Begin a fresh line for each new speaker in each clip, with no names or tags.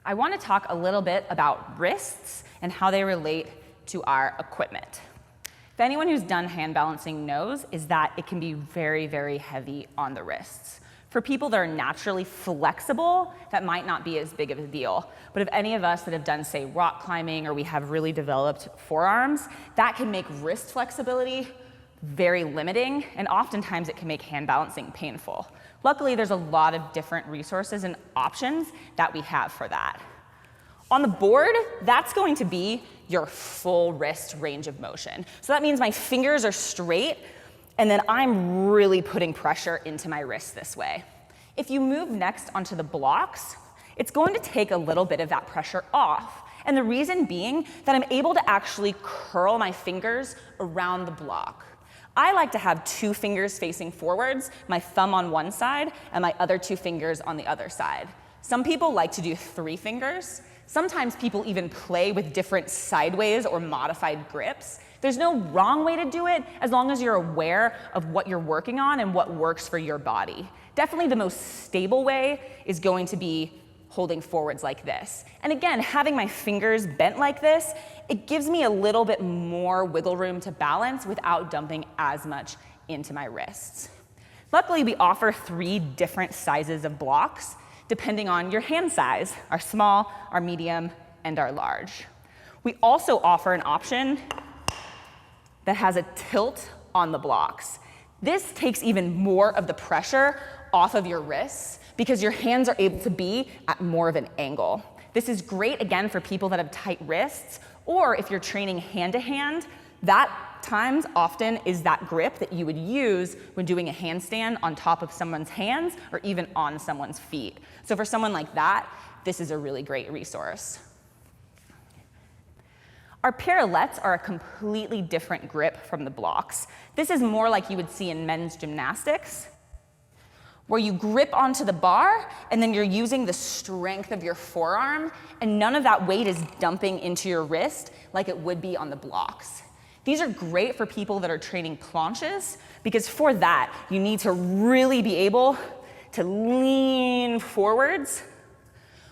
I want to talk a little bit about wrists and how they relate to our equipment. If anyone who's done hand balancing knows is that it can be very, very heavy on the wrists. For people that are naturally flexible, that might not be as big of a deal. But if any of us that have done, say, rock climbing or we have really developed forearms, that can make wrist flexibility very limiting, and oftentimes it can make hand balancing painful. Luckily, there's a lot of different resources and options that we have for that. On the board, that's going to be your full wrist range of motion. So that means my fingers are straight, and then I'm really putting pressure into my wrist this way. If you move next onto the blocks, it's going to take a little bit of that pressure off. And the reason being that I'm able to actually curl my fingers around the block. I like to have 2 fingers facing forwards, my thumb on one side and my other 2 fingers on the other side. Some people like to do 3 fingers. Sometimes people even play with different sideways or modified grips. There's no wrong way to do it as long as you're aware of what you're working on and what works for your body. Definitely the most stable way is going to be holding forwards like this. And again, having my fingers bent like this, it gives me a little bit more wiggle room to balance without dumping as much into my wrists. Luckily, we offer 3 different sizes of blocks depending on your hand size, our small, our medium, and our large. We also offer an option that has a tilt on the blocks. This takes even more of the pressure off of your wrists because your hands are able to be at more of an angle. This is great, again, for people that have tight wrists, or if you're training hand-to-hand, that times often is that grip that you would use when doing a handstand on top of someone's hands or even on someone's feet. So for someone like that, this is a really great resource. Our parallettes are a completely different grip from the blocks. This is more like you would see in men's gymnastics, where you grip onto the bar and then you're using the strength of your forearm and none of that weight is dumping into your wrist like it would be on the blocks. These are great for people that are training planches because for that, you need to really be able to lean forwards,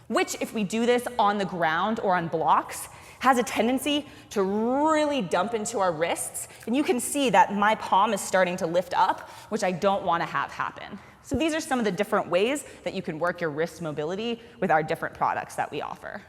which if we do this on the ground or on blocks, has a tendency to really dump into our wrists. And you can see that my palm is starting to lift up, which I don't want to have happen. So these are some of the different ways that you can work your wrist mobility with our different products that we offer.